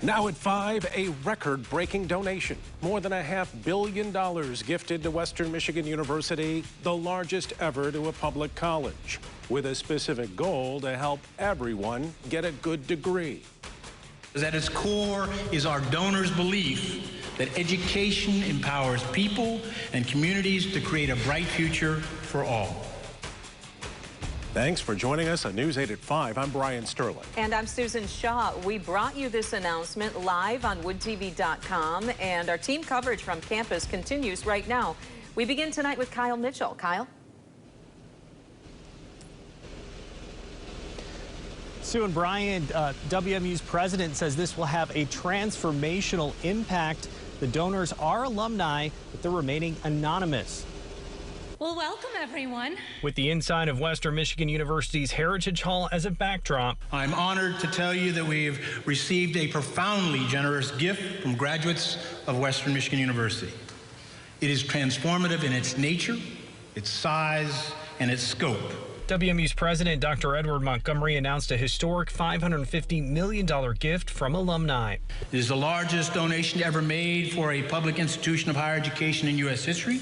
Now at 5, a record-breaking donation. More than $500 million gifted to Western Michigan University, the largest ever to a public college, with a specific goal to help everyone get a good degree. At its core is our donors' belief that education empowers people and communities to create a bright future for all. Thanks for joining us on News 8 at 5. I'm Brian Sterling. And I'm Susan Shaw. We brought you this announcement live on woodtv.com, and our team coverage from campus continues right now. We begin tonight with Kyle Mitchell. Kyle? Sue and Brian, WMU's president says this will have a transformational impact. The donors are alumni, but they're remaining anonymous. Well, welcome, everyone. With the inside of Western Michigan University's Heritage Hall as a backdrop, I'm honored to tell you that we have received a profoundly generous gift from graduates of Western Michigan University. It is transformative in its nature, its size, and its scope. WMU's president, Dr. Edward Montgomery, announced a historic $550 million gift from alumni. It is the largest donation ever made for a public institution of higher education in U.S. history.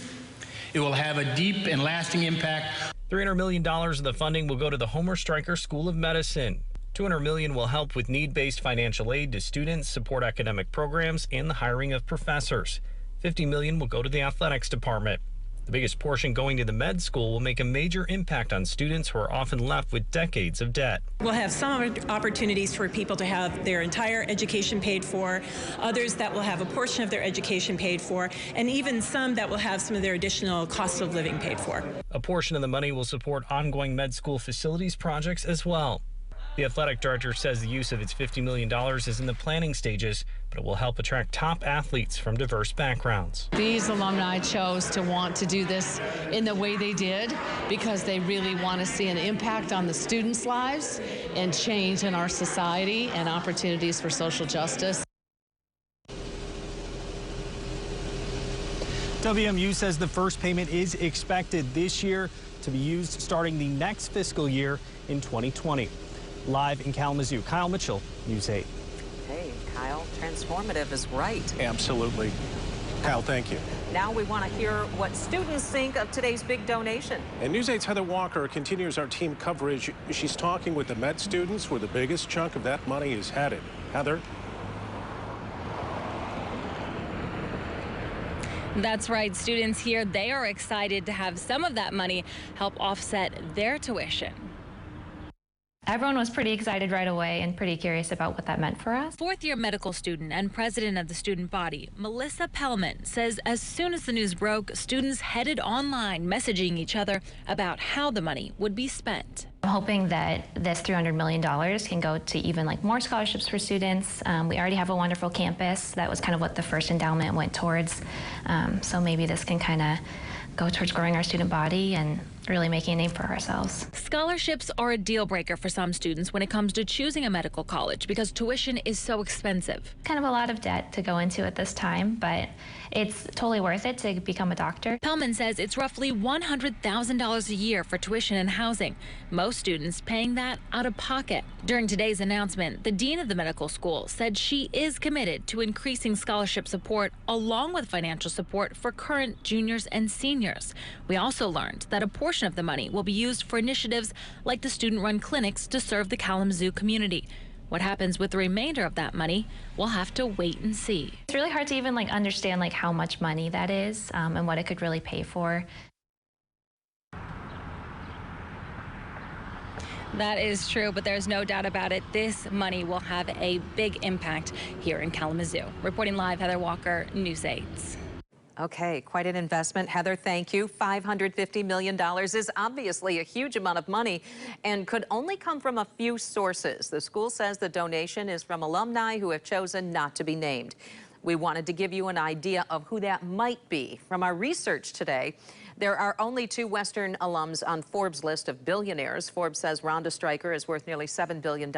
It will have a deep and lasting impact. $300 million of the funding will go to the Stryker School of Medicine. $200 million will help with need-based financial aid to students, support academic programs, and the hiring of professors. $50 million will go to the athletics department. The biggest portion going to the med school will make a major impact on students who are often left with decades of debt. We'll have some opportunities for people to have their entire education paid for, others that will have a portion of their education paid for, and even some that will have some of their additional cost of living paid for. A portion of the money will support ongoing med school facilities projects as well. The athletic director says the use of its $50 million is in the planning stages, but it will help attract top athletes from diverse backgrounds. These alumni chose to want to do this in the way they did because they really want to see an impact on the students' lives and change in our society and opportunities for social justice. WMU says the first payment is expected this year to be used starting the next fiscal year in 2020. Live in Kalamazoo, Kyle Mitchell, News 8. Hey, Kyle, transformative is right. Absolutely. Kyle, thank you. Now we want to hear what students think of today's big donation. And News 8's Heather Walker continues our team coverage. She's talking with the med students where the biggest chunk of that money is headed. Heather? That's right. Students here, they are excited to have some of that money help offset their tuition. Everyone was pretty excited right away and pretty curious about what that meant for us. Fourth-year medical student and president of the student body, Melissa Pellman, says as soon as the news broke, students headed online messaging each other about how the money would be spent. I'm hoping that this $300 million can go to even more scholarships for students. We already have a wonderful campus. That was kind of what the first endowment went towards. So maybe this can kind of go towards growing our student body and really making a name for ourselves. Scholarships are a deal breaker for some students when it comes to choosing a medical college because tuition is so expensive. Kind of a lot of debt to go into at this time, but it's totally worth it to become a doctor. Pellman says it's roughly $100,000 a year for tuition and housing, most students paying that out of pocket. During today's announcement, the dean of the medical school said she is committed to increasing scholarship support along with financial support for current juniors and seniors. We also learned that a portion of the money will be used for initiatives like the student-run clinics to serve the Kalamazoo community. What happens with the remainder of that money, we'll have to wait and see. It's really hard to even understand how much money that is and what it could really pay for. That is true, but there's no doubt about it. This money will have a big impact here in Kalamazoo. Reporting live, Heather Walker, News 8. Okay, quite an investment. Heather, thank you. $550 million is obviously a huge amount of money and could only come from a few sources. The school says the donation is from alumni who have chosen not to be named. We wanted to give you an idea of who that might be. From our research today, there are only 2 Western alums on Forbes' list of billionaires. Forbes says Rhonda Stryker is worth nearly $7 billion,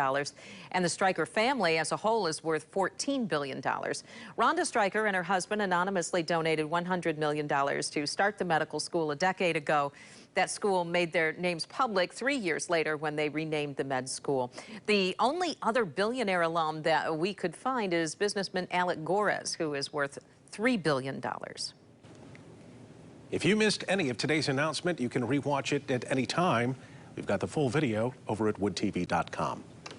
and the Stryker family as a whole is worth $14 billion. Rhonda Stryker and her husband anonymously donated $100 million to start the medical school a decade ago. That school made their names public 3 years later when they renamed the med school. The only other billionaire alum that we could find is businessman Alec Gores, who is worth $3 billion. If you missed any of today's announcement, you can rewatch it at any time. We've got the full video over at woodtv.com.